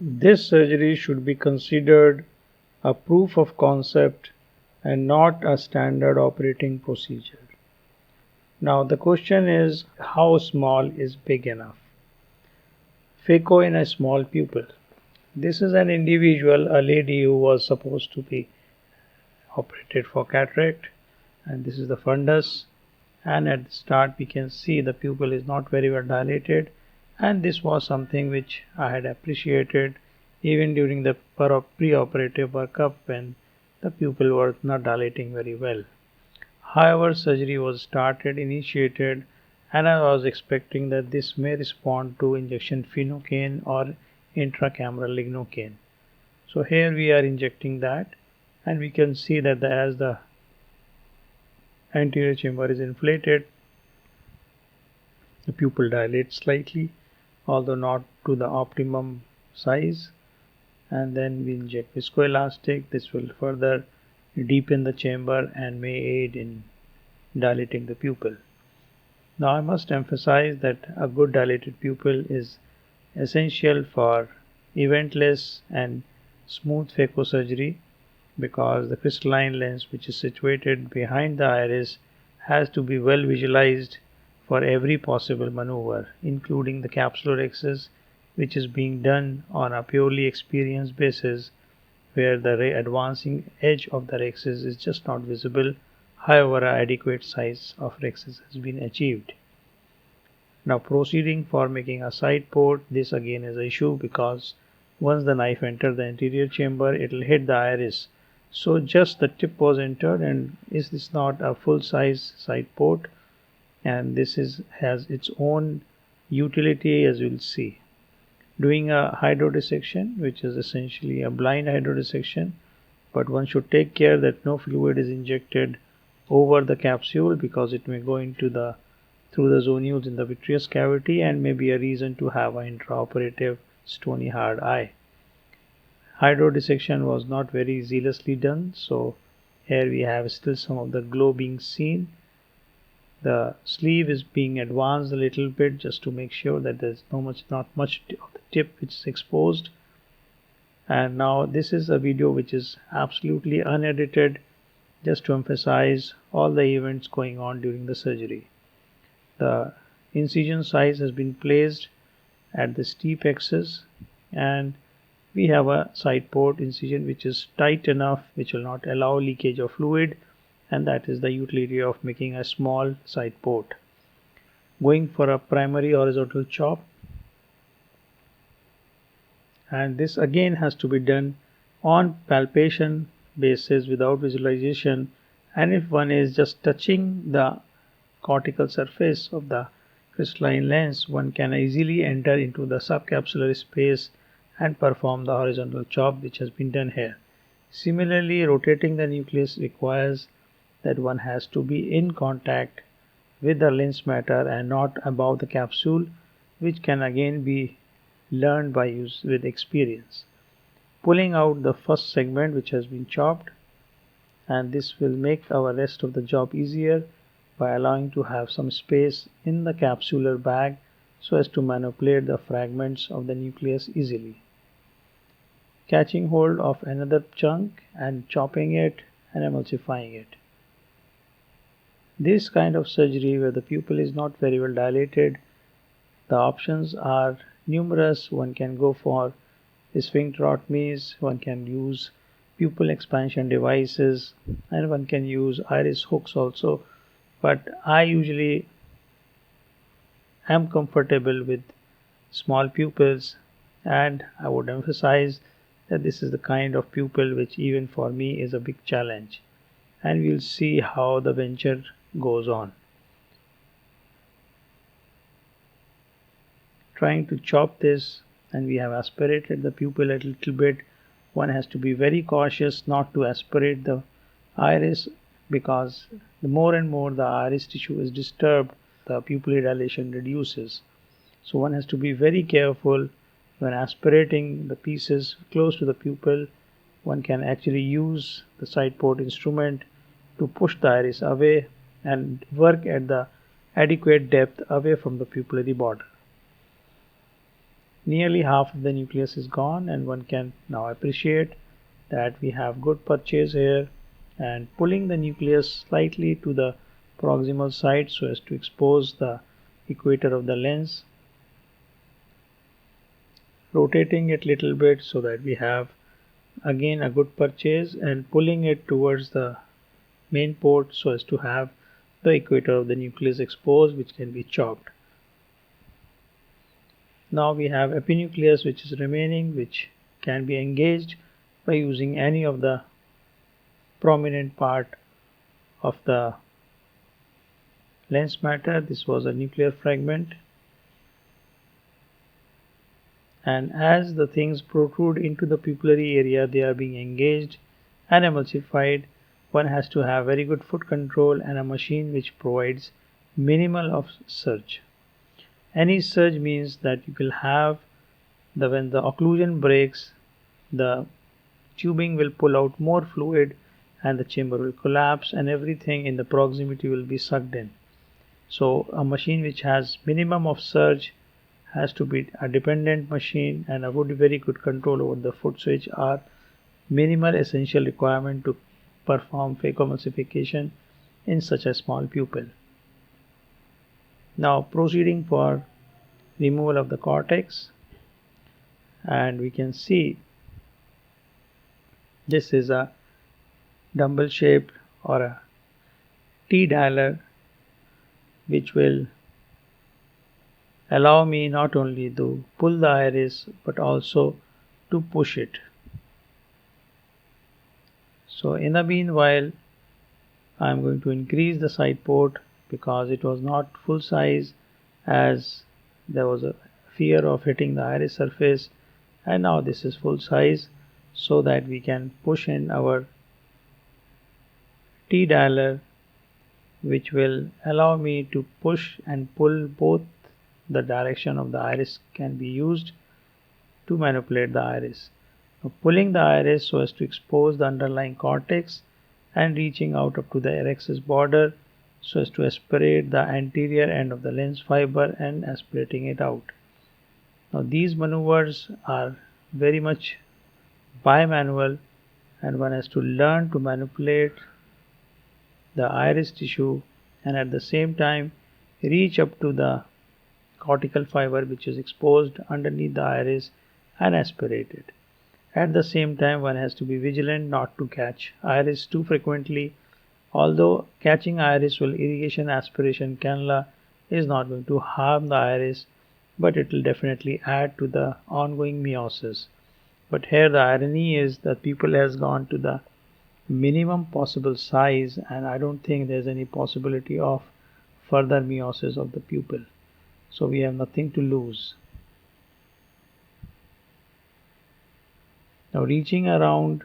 This surgery should be considered a proof of concept and not a standard operating procedure. Now the question is, how small is big enough? Phaco in a small pupil. This is an individual, a lady who was supposed to be operated for cataract, and this is the fundus, and at the start we can see the pupil is not very well dilated, and this was something which I had appreciated even during the pre-operative workup when the pupil was not dilating very well. However, surgery was initiated, and I was expecting that this may respond to injection phenocaine or intracameral lignocaine. So here we are injecting that, and we can see that as the anterior chamber is inflated, the pupil dilates slightly, although not to the optimum size, and then we inject viscoelastic. This will further deepen the chamber and may aid in dilating the pupil. Now I must emphasize that a good dilated pupil is essential for eventless and smooth phacosurgery, because the crystalline lens which is situated behind the iris has to be well visualized for every possible maneuver, including the capsulorhexis, which is being done on a purely experience basis, where the advancing edge of the rhexis is just not visible. However, an adequate size of rhexis has been achieved. Now proceeding for making a side port, this again is an issue, because once the knife enters the anterior chamber, it will hit the iris. So just the tip was entered, and is this not a full size side port? And this has its own utility, as we'll see. Doing a hydrodissection, which is essentially a blind hydrodissection, but one should take care that no fluid is injected over the capsule, because it may go into through the zonules in the vitreous cavity and may be a reason to have an intraoperative stony hard eye. Hydrodissection was not very zealously done, so here we have still some of the glow being seen. The sleeve is being advanced a little bit just to make sure that there's not much of the tip which is exposed. And now this is a video which is absolutely unedited, just to emphasize all the events going on during the surgery. The incision size has been placed at the steep axis, and we have a side port incision which is tight enough, which will not allow leakage of fluid, and that is the utility of making a small side port. Going for a primary horizontal chop, and this again has to be done on palpation basis without visualization, and if one is just touching the cortical surface of the crystalline lens, one can easily enter into the subcapsular space and perform the horizontal chop, which has been done here. Similarly, rotating the nucleus requires that one has to be in contact with the lens matter and not above the capsule, which can again be learned by use with experience. Pulling out the first segment which has been chopped, and this will make our rest of the job easier by allowing to have some space in the capsular bag so as to manipulate the fragments of the nucleus easily. Catching hold of another chunk and chopping it and emulsifying it. This kind of surgery where the pupil is not very well dilated, the options are numerous. One can go for sphincterotomies, one can use pupil expansion devices, and one can use iris hooks also, but I usually am comfortable with small pupils, and I would emphasize that this is the kind of pupil which even for me is a big challenge, and we'll see how the venture goes on. Trying to chop this, and we have aspirated the pupil a little bit. One has to be very cautious not to aspirate the iris, because the more and more the iris tissue is disturbed, the pupillary dilation reduces. So one has to be very careful when aspirating the pieces close to the pupil. One can actually use the side port instrument to push the iris away and work at the adequate depth away from the pupillary border. Nearly half of the nucleus is gone, and one can now appreciate that we have good purchase here. And pulling the nucleus slightly to the proximal side so as to expose the equator of the lens, rotating it little bit so that we have again a good purchase, and pulling it towards the main port so as to have the equator of the nucleus exposed, which can be chopped. Now we have epinucleus which is remaining, which can be engaged by using any of the prominent part of the lens matter. This was a nuclear fragment, and as the things protrude into the pupillary area, they are being engaged and emulsified. One has to have very good foot control and a machine which provides minimal of surge. Any surge means that you will have when the occlusion breaks, the tubing will pull out more fluid and the chamber will collapse and everything in the proximity will be sucked in. So a machine which has minimum of surge has to be a dependent machine, and a very good control over the foot switch are minimal essential requirement to perform phacoemulsification in such a small pupil. Now proceeding for removal of the cortex, and we can see this is a dumbbell shaped or a T dialer which will allow me not only to pull the iris but also to push it. So in the meanwhile, I am going to increase the side port because it was not full size, as there was a fear of hitting the iris surface, and now this is full size so that we can push in our T dialer, which will allow me to push and pull both. The direction of the iris can be used to manipulate the iris. Now, pulling the iris so as to expose the underlying cortex and reaching out up to the rhexis border so as to aspirate the anterior end of the lens fiber and aspirating it out. Now these maneuvers are very much bimanual, and one has to learn to manipulate the iris tissue and at the same time reach up to the cortical fiber which is exposed underneath the iris and aspirate it. At the same time, one has to be vigilant not to catch iris too frequently. Although catching iris while irrigation aspiration cannula is not going to harm the iris, but it will definitely add to the ongoing meiosis. But here the irony is that pupil has gone to the minimum possible size, and I don't think there's any possibility of further meiosis of the pupil. So we have nothing to lose. Now reaching around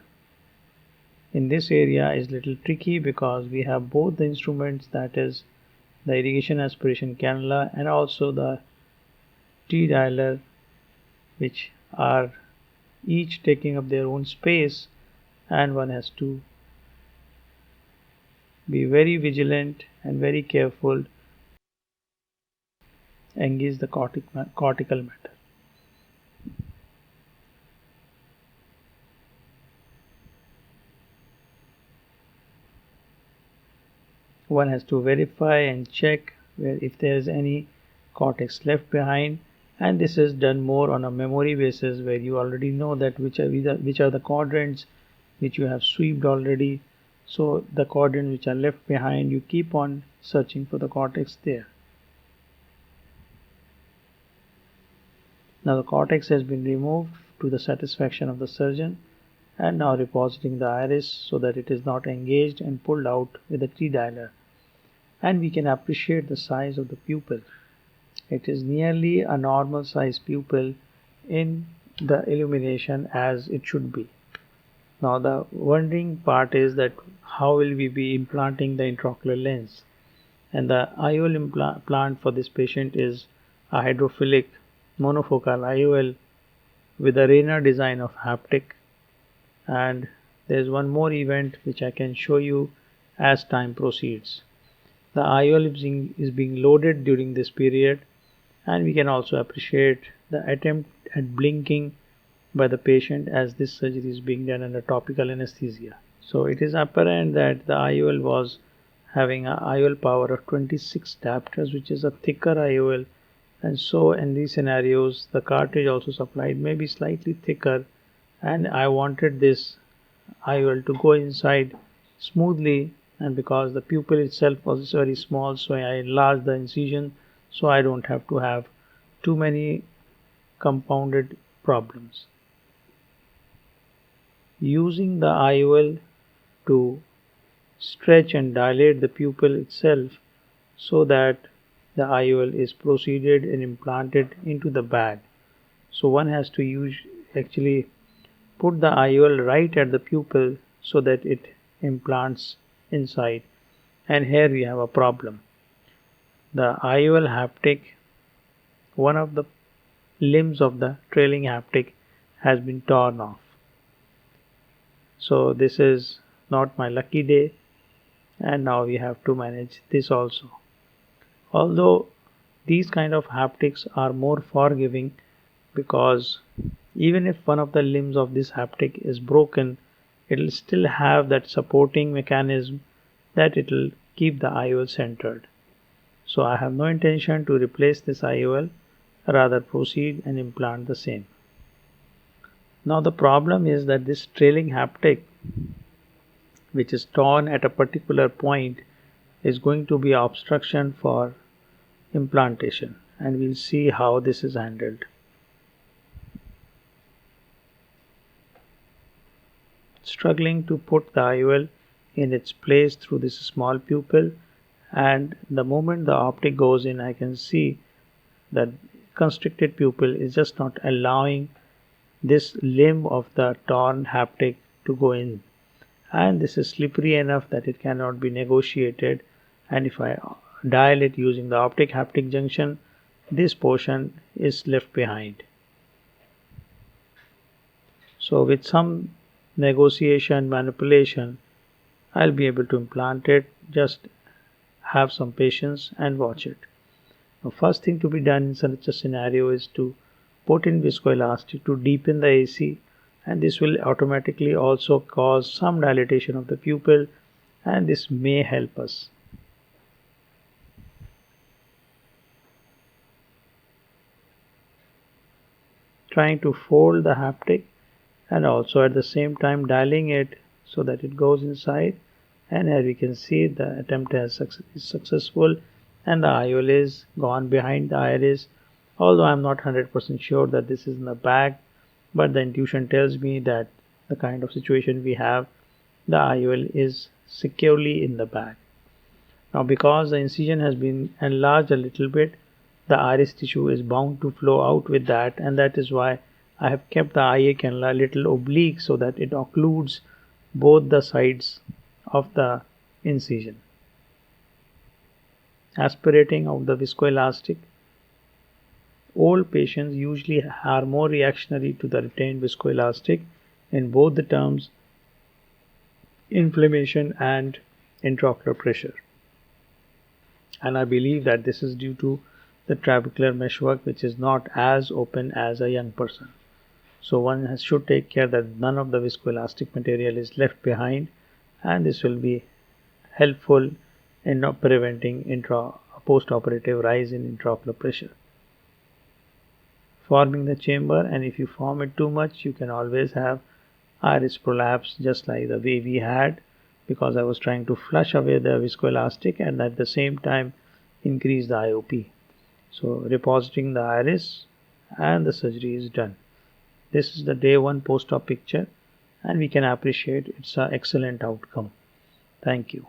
in this area is little tricky because we have both the instruments, that is the irrigation aspiration cannula and also the T dialer, which are each taking up their own space, and one has to be very vigilant and very careful engage the cortical matter. One has to verify and check if there is any cortex left behind, and this is done more on a memory basis where you already know that which are the quadrants which you have swept already. So the quadrants which are left behind, you keep on searching for the cortex there. Now the cortex has been removed to the satisfaction of the surgeon, and now repositing the iris so that it is not engaged and pulled out with a T dialer, and we can appreciate the size of the pupil. It is nearly a normal size pupil in the illumination as it should be. Now the wondering part is that how will we be implanting the intraocular lens, and the IOL implant for this patient is a hydrophilic monofocal IOL with a Rayner design of haptic, and there is one more event which I can show you as time proceeds. The IOL is being loaded during this period, And we can also appreciate the attempt at blinking by the patient as this surgery is being done under topical anesthesia. So it is apparent that the IOL was having an IOL power of 26 diopters, which is a thicker IOL, and so in these scenarios the cartridge also supplied may be slightly thicker, and I wanted this IOL to go inside smoothly, and because the pupil itself was very small, so I enlarged the incision so I don't have to have too many compounded problems. Using the IOL to stretch and dilate the pupil itself so that the IOL is proceeded and implanted into the bag. So one has to actually put the IOL right at the pupil so that it implants inside, and here we have a problem. The IOL haptic, one of the limbs of the trailing haptic, has been torn off. So this is not my lucky day, and now we have to manage this also. Although these kind of haptics are more forgiving, because even if one of the limbs of this haptic is broken, it will still have that supporting mechanism that it will keep the IOL centered. So I have no intention to replace this IOL, rather proceed and implant the same. Now the problem is that this trailing haptic, which is torn at a particular point, is going to be obstruction for implantation, and we'll see how this is handled. Struggling to put the IOL in its place through this small pupil, and the moment the optic goes in, I can see that constricted pupil is just not allowing this limb of the torn haptic to go in, and this is slippery enough that it cannot be negotiated, and if I dial it using the optic haptic junction, this portion is left behind. So with some negotiation, manipulation, I'll be able to implant it. Just have some patience and watch it. The first thing to be done in such a scenario is to put in viscoelastic to deepen the AC, and this will automatically also cause some dilatation of the pupil, and this may help us. Trying to fold the haptic and also at the same time dialing it so that it goes inside, and here we can see the attempt is successful and the IOL is gone behind the iris, although I am not 100% sure that this is in the bag, but the intuition tells me that the kind of situation we have, the IOL is securely in the bag. Now because the incision has been enlarged a little bit, the iris tissue is bound to flow out with that, and that is why I have kept the IA cannula a little oblique so that it occludes both the sides of the incision. Aspirating of the viscoelastic. Old patients usually are more reactionary to the retained viscoelastic in both the terms inflammation and intraocular pressure. And I believe that this is due to the trabecular meshwork, which is not as open as a young person. So one should take care that none of the viscoelastic material is left behind, and this will be helpful in preventing post-operative rise in intraocular pressure. Forming the chamber, and if you form it too much, you can always have iris prolapse, just like the way we had, because I was trying to flush away the viscoelastic and at the same time increase the IOP. So repositing the iris and the surgery is done. This is the day 1 post-op picture, and we can appreciate it's an excellent outcome. Thank you.